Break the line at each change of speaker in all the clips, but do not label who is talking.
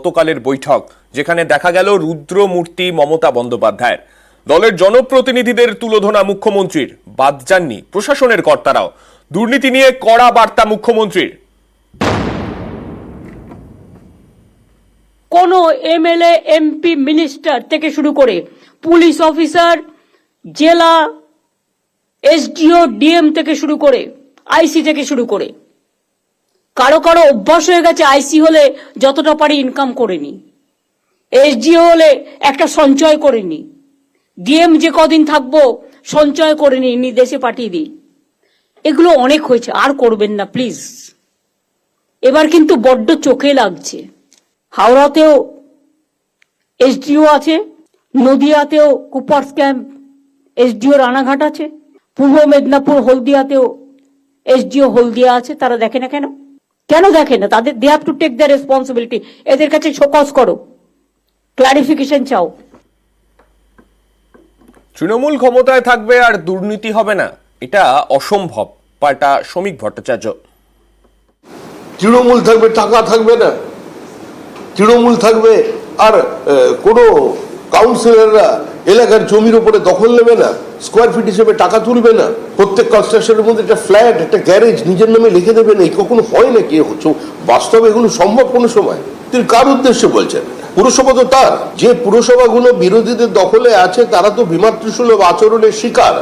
গতকালের বৈঠক, যেখানে দেখা গেল রুদ্রমূর্তি মমতা বন্দ্যোপাধ্যায়ের। দলের জনপ্রতিনিধিদের তুলোধনা মুখ্যমন্ত্রীর, বাদ যাননি প্রশাসনের কর্তারাও। দুর্নীতি নিয়ে কড়া বার্তা মুখ্যমন্ত্রীর।
কোন এমএলএ, এমপি, মিনিস্টার থেকে শুরু করে পুলিশ অফিসার, জেলা এসডিও, ডিএম থেকে শুরু করে আইসি থেকে শুরু করে কারো কারো অভ্যাস হয়ে গেছে আইসি হলে যতটা পারি ইনকাম করে নি, এসডিও হলে একটা সঞ্চয় করে নি, ডিএম যে কদিন থাকবো সঞ্চয় করে নি দেশে পাঠিয়ে দিই। এগুলো অনেক হয়েছে, আর করবেন না প্লিজ। এবার কিন্তু বড্ড চোখে লাগছে। হাওড়াতেও এসডিও আছে, নদিয়াতেও কুপার্স ক্যাম্প এসডিও রানাঘাট আছে, পূর্ব মেদিনীপুর হলদিয়াতেও এসডিও হলদিয়া আছে। তারা দেখে না কেন? কেন দেখে না? তাদের they have to take the responsibility. এদের কাছে শোকজ করো, ক্লারিফিকেশন চাও।
তৃণমূল ক্ষমতায় থাকবে আর দুর্নীতি হবে না, এটা অসম্ভব, পাল্টা শ্রমিক ভট্টাচার্য।
তৃণমূল থাকবে, টাকা থাকবে না। তৃণমূল থাকবে আর কোনো কাউন্সিলররা এলাকার জমির উপরে দখল নেবে না, স্কোয়ার ফিট হিসেবে টাকা তুলবে না, প্রত্যেক কনস্ট্রাকশনের মধ্যে একটা ফ্ল্যাট, একটা গ্যারেজ নিজের নামে লিখে দেবে না। এই কখনো হয় নাকি? বাস্তবে এগুলো সম্ভব কোনো সময়? তিনি কার উদ্দেশ্যে বলছেন? পুরসভা তো তার, যে পুরসভাগুলো বিরোধীদের দখলে আছে তারা তো বিমাতৃসুলভ আচরণের শিকার।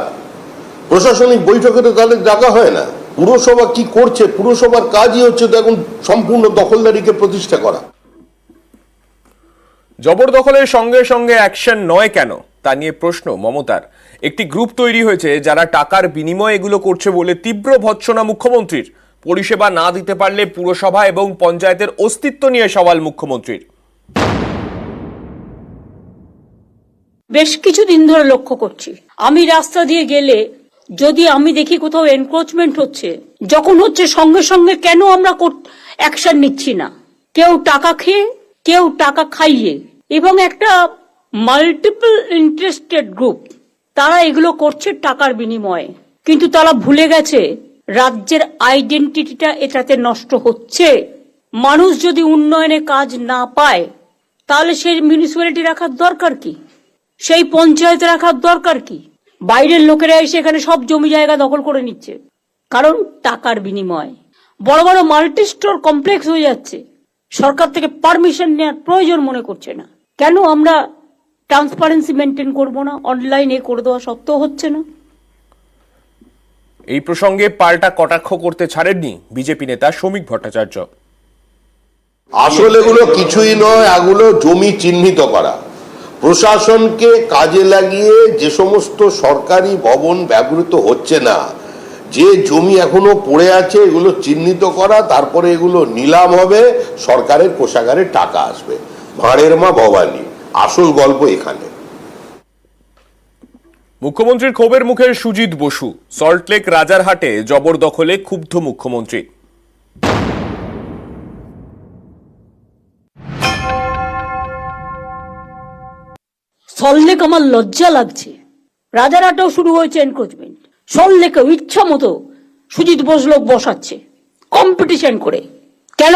প্রশাসনিক বৈঠকে তো তাদের ডাকা হয় না। পুরসভা কি করছে? পুরসভার কাজই হচ্ছে তো এখন সম্পূর্ণ দখলদারিকে প্রতিষ্ঠা করা।
জবরদখলের সঙ্গে সঙ্গে অ্যাকশন নয় কেন, তা নিয়ে প্রশ্ন মমতার। একটি গ্রুপ তৈরি হয়েছে যারা টাকার বিনিময়ে এগুলো করছে বলে তীব্র ভৎসনা মুখ্যমন্ত্রীর। পরিষেবা না দিতে পারলে পুরসভা এবং পঞ্চায়েতের অস্তিত্ব নিয়ে সওয়াল মুখ্যমন্ত্রীর।
বেশ কিছুদিন ধরে লক্ষ্য করছি, আমি রাস্তা দিয়ে গেলে যদি আমি দেখি কোথাও এনক্রোচমেন্ট হচ্ছে, যখন হচ্ছে সঙ্গে সঙ্গে কেন আমরা অ্যাকশন নিচ্ছি না? কেউ টাকা খেয়ে, কেউ টাকা খাইয়ে, এবং একটা মাল্টিপল ইন্টারেস্টেড গ্রুপ, তারা এগুলো করছে টাকার বিনিময়ে। কিন্তু তারা ভুলে গেছে রাজ্যের আইডেন্টিটিটা এটাতে নষ্ট হচ্ছে। মানুষ যদি উন্নয়নে কাজ না পায় তাহলে সেই মিউনিসিপ্যালিটি রাখার দরকার কি? সেই পঞ্চায়েত রাখার দরকার কি? বাইরের লোকেরা এসে এখানে সব জমি জায়গা দখল করে নিচ্ছে, কারণ টাকার বিনিময়। বড় বড় মাল্টি স্টোর কমপ্লেক্স হয়ে যাচ্ছে, সরকার থেকে পারমিশন নেওয়ার প্রয়োজন মনে করছে না। কেন আমরা ট্রান্সপারেন্সি মেনটেন করবো না? অনলাইনে করে দেওয়া সত্ত্বেও হচ্ছে না।
এই প্রসঙ্গে পাল্টা কটাক্ষ করতে ছাড়েননি বিজেপি নেতা শ্রমিক ভট্টাচার্য।
আসলে এগুলো কিছুই নয়, এগুলো জমি চিহ্নিত করা। প্রশাসনকে কাজে লাগিয়ে যে সমস্ত সরকারি ভবন ব্যবহৃত হচ্ছে না, যে জমি এখনো পড়ে আছে, এগুলো চিহ্নিত করা, তারপরে এগুলো নিলাম হবে, সরকারের কোষাগারে টাকা আসবে। ভাঁড়ের মা ভবানী, আসল গল্প এখানে।
মুখ্যমন্ত্রীর ক্ষোভের মুখে সুজিত বসু। সল্টলেক রাজারহাটে জবরদখলে ক্ষুব্ধ মুখ্যমন্ত্রী।
সল্টলেক আমার লজ্জা লাগছে। রাজারহাটেও শুরু হয়েছে এনক্রোচমেন্ট, সল্টলেকেও ইচ্ছা মতো সুজিত বসু লোক বসাচ্ছে কম্পিটিশন করে। কেন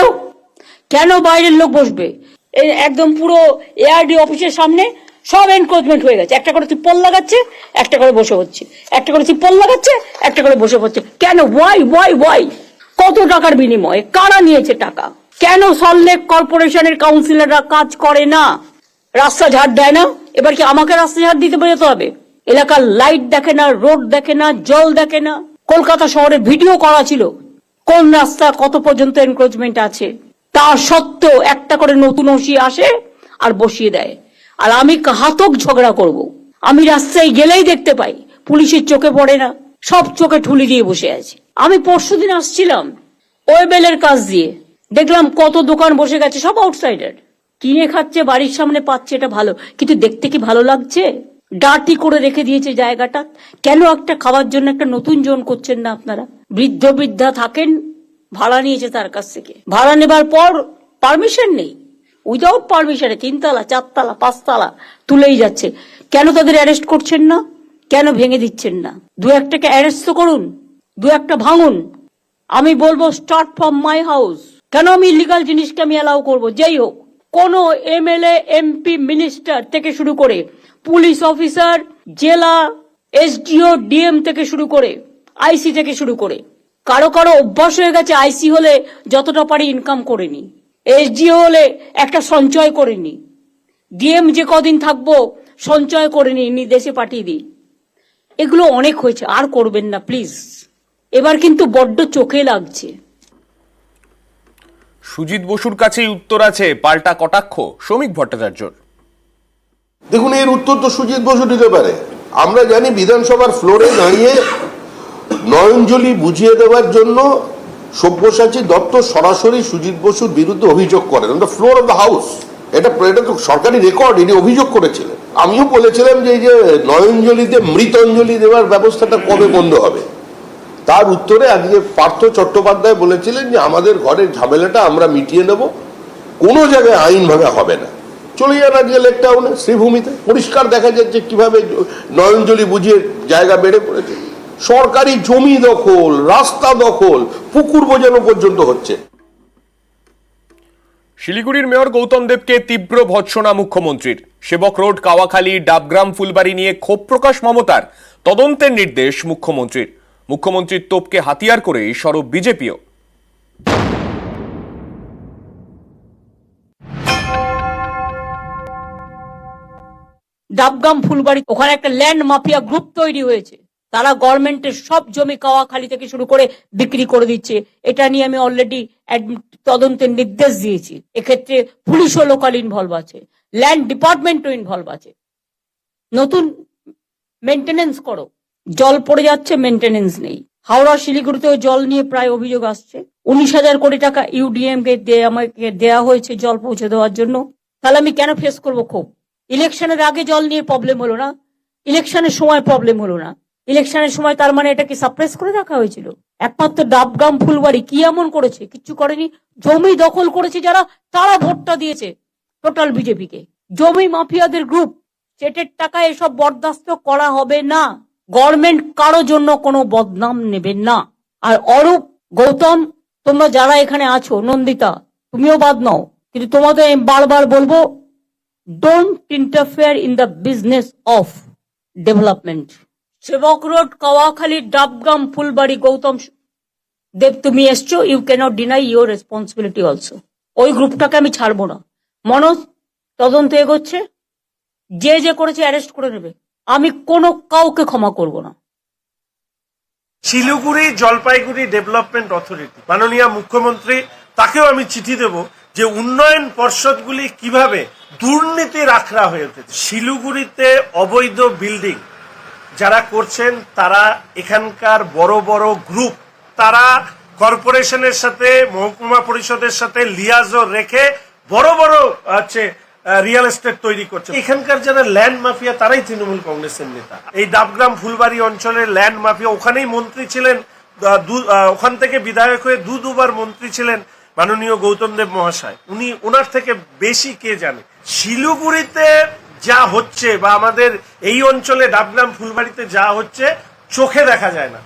কেন বাইরের লোক বসবে? একদম পুরো এআরডি অফিসের সামনে সব এনক্রোচমেন্ট হয়ে গেছে। একটা করে তিপ্পল লাগাচ্ছে, একটা করে বসে হচ্ছে, একটা করে তিপ্পল লাগাচ্ছে, একটা করে বসে হচ্ছে। কেন? ওয়াই? কত টাকার বিনিময়ে? কারা নিয়েছে টাকা? কেন সল্টলেক কর্পোরেশনের কাউন্সিলররা কাজ করে না? রাস্তা ঝাড় দেয় না? এবার কি আমাকে রাস্তা ঝাড় দিতে বেরোতে হবে? এলাকার লাইট দেখে না, রোড দেখে না, জল দেখে না। কলকাতা শহরে ভিডিও করা ছিল কোন রাস্তা কত পর্যন্ত এনক্রোচমেন্ট আছে। তার সত্ত্বেও একটা করে নতুন ওসি আসে আর বসিয়ে দেয়। আর আমি ঘাতক ঝগড়া করব, আমি রাস্তায় গেলেই দেখতে পাই, পুলিশের চোখে পড়ে না, সব চোখে ঠুলি দিয়ে বসে আছে। আমি পরশুদিন আসছিলাম ওয়েবেলের কাজ দিয়ে, দেখলাম কত দোকান বসে গেছে, সব আউটসাইডার কিনে খাচ্ছে, বাড়ির সামনে পাচ্ছে, এটা ভালো, কিন্তু দেখতে কি ভালো লাগছে? ডার্টি করে রেখে দিয়েছে জায়গাটা। কেন একটা খাওয়ার জন্য একটা নতুন জোন করছেন না আপনারা? বৃদ্ধা থাকেন, ভাড়া নিয়েছে তার কাছ থেকে, ভাড়া নেবার পর পারমিশন নেই, উইদাউট পারমিশনে 3 তলা 4 তলা 5 তলা তুলেই যাচ্ছে। কেন তাদের অ্যারেস্ট করছেন না? কেন ভেঙে দিচ্ছেন না? 2-1টাকে অ্যারেস্ট তো করুন, 2-1টা ভাঙুন। আমি বলবো স্টার্ট ফ্রম মাই হাউস। কেন আমি ইলিগাল জিনিসকে আমি অ্যালাউ করবো? যেই হোক, কোন এমএলএ, এমপি, মিনিস্টার থেকে শুরু করে পুলিশ অফিসার, জেলা এসডিও, ডিএম থেকে শুরু করে আইসি থেকে শুরু করে কারো কারো অভ্যাস হয়ে গেছে আইসি হলে যতটা পারি ইনকাম করে নি, এসডিও হলে একটা সঞ্চয় করে নি, ডিএম যে কদিন থাকবো সঞ্চয় করে নি দেশে পাঠিয়ে দিই। এগুলো অনেক হয়েছে, আর করবেন না প্লিজ। এবার কিন্তু বড্ড চোখে লাগছে।
সুজিত বসুর কাছেই উত্তর আছে পাল্টা কটাক্ষ শ্রমিক ভট্টাচার্যর।
দেখুন, এর উত্তর তো সুজিত বসু দিতে পারে। আমরা জানি বিধানসভার ফ্লোরে দাঁড়িয়ে নয়নজলি বুঝিয়ে দেওয়ার জন্য সব্যসাচী দত্ত সরাসরি সুজিত বসুর বিরুদ্ধে অভিযোগ করেন on the floor of the house. এটা তো সরকারি রেকর্ড, ইনি অভিযোগ করেছিলেন। আমিও বলেছিলাম যে এই যে নয়নজলিতে মৃতঞ্জলি দেওয়ার ব্যবস্থাটা কবে বন্ধ হবে। তার উত্তরে আজকে পার্থ চট্টোপাধ্যায় বলেছিলেন যে আমাদের ঘরের ঝামেলাটা আমরা মিটিয়ে নেব, কোনো জায়গায় আইন ভাঙা হবে না। চলে যান আজকে লেক টাউনে, শ্রীভূমিতে পরিষ্কার দেখা যাচ্ছে কিভাবে নয়নজলি বুঝিয়ে জায়গা বেড়ে পড়েছে। সরকারি জমি দখল, রাস্তা দখল, পুকুর বোঝানো পর্যন্ত হচ্ছে।
শিলিগুড়ির মেয়র গৌতম দেবকে তীব্র ভৎসনা মুখ্যমন্ত্রীর। সেবক রোড, কাওয়াখালী, ডাবগ্রাম, ফুলবাড়ি নিয়ে ক্ষোভ প্রকাশ মমতার। তদন্তের নির্দেশ মুখ্যমন্ত্রীর। মুখ্যমন্ত্রীর তোপকে হাতিয়ার করে সরব বিজেপিও।
ডাবগ্রাম, ফুলবাড়ি, ওখানে একটা ল্যান্ড মাফিয়া গ্রুপ তৈরি হয়েছে। তারা গভর্নমেন্টের সব জমি কাওয়াখালী থেকে শুরু করে বিক্রি করে দিচ্ছে। এটা নিয়ে আমি অলরেডি তদন্তের নির্দেশ দিয়েছি। এক্ষেত্রে পুলিশও লোকাল ইনভলভ আছে, ল্যান্ড ডিপার্টমেন্টও ইনভলভ আছে। নতুন মেনটেনেন্স করো, জল পড়ে যাচ্ছে, মেনটেনেন্স নেই। হাওড়া, শিলিগুড়িতেও জল নিয়ে প্রায় অভিযোগ আসছে। 19,000 কোটি টাকা ইউডিএম কে আমাকে দেওয়া হয়েছে জল পৌঁছে দেওয়ার জন্য। তাহলে আমি কেন ফেস করবো ক্ষোভ? ইলেকশনের আগে জল নিয়ে প্রবলেম হলো না, ইলেকশনের সময় প্রবলেম হলো না। ইলেকশনের সময় তার মানে এটাকে সাপ্রেস করে রাখা হয়েছিল? একমাত্র ডাবগ্রাম, ফুলবাড়ি কি এমন করেছে? কিচ্ছু করেনি। জমি দখল করেছে যারা, তারা ভোটটা দিয়েছে টোটাল বিজেপিকে। জমি মাফিয়াদের গ্রুপ, চেটের টাকা এসব বরদাস্ত করা হবে না। গভর্নমেন্ট কারো জন্য কোনো বদনাম নেবেন না। আর অরূপ, গৌতম, তোমরা যারা এখানে আছো, নন্দিতা তুমিও বাদ নাও, কিন্তু তোমাদের আমি বারবার বলবো, don't interfere in the business of development. Sevoke road, Kawakhali, Dabgram, Phulbari, Gautam Deb তুমি এসছো, you can't deny your responsibility also. ওই গ্রুপটাকে আমি ছাড়বো না। মনোজ, তদন্ত এগোচ্ছে, যে করেছে অ্যারেস্ট করে নেবে। আমি কোনো কাউকে ক্ষমা করব না।
শিলিগুড়ি জলপাইগুড়ি ডেভেলপমেন্ট অথরিটি, মাননীয় মুখ্যমন্ত্রী, তাকেও আমি চিঠি দেব যে উন্নয়ন পর্ষদগুলি কিভাবে দুর্নীতির আখড়া হয়ে উঠেছে। শিলিগুড়িতে অবৈধ বিল্ডিং যারা করছেন তারা এখানকার বড় বড় গ্রুপ, তারা কর্পোরেশনের সাথে, মহকুমা পরিষদের সাথে লিয়াজও রেখে বড় বড় রিয়েল এস্টেট তৈরি করছে। এখানকার যারা ল্যান্ড মাফিয়া তারাই তৃণমূল কংগ্রেসের নেতা। এই ডাবগ্রাম, ফুলবাড়ি অঞ্চলের ল্যান্ড মাফিয়া, ওখানেই মন্ত্রী ছিলেন, ওখান থেকে বিধায়ক হয়ে দুবার মন্ত্রী ছিলেন মাননীয় গৌতম দেব মহাশয়। উনি, ওনার থেকে বেশি কে জানে। শিলিগুড়িতে যা হচ্ছে বা আমাদের এই অঞ্চলে ডাবগ্রাম, ফুলবাড়িতে যা হচ্ছে চোখে দেখা যায় না।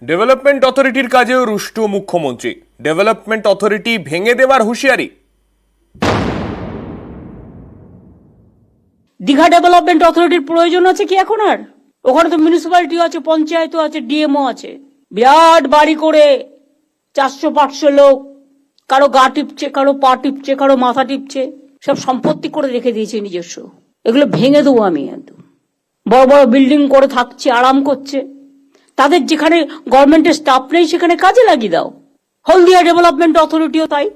ডেভেলপমেন্ট অথরিটির কাজেও রুষ্ট মুখ্যমন্ত্রী। ডেভেলপমেন্ট অথরিটি ভেঙে দেওয়ার হুঁশিয়ারি।
দীঘা ডেভেলপমেন্ট অথরিটির প্রয়োজন আছে কি এখন আর? ওখানে তো মিউনিসিপ্যালিটি আছে, পঞ্চায়েতও আছে, ডিএমও আছে। বিরাট বাড়ি করে 400-500 লোক, কারো গা টিপছে, কারো পা টিপছে, কারো মাথা টিপছে, সব সম্পত্তি করে রেখে দিয়েছে নিজস্ব। এগুলো ভেঙে দেবো আমি একদম। বড় বড় বিল্ডিং করে থাকছে, আরাম করছে। তাদের যেখানে গভর্নমেন্টের স্টাফ নেই সেখানে কাজে লাগিয়ে দাও। হলদিয়া ডেভেলপমেন্ট অথরিটিও তাই।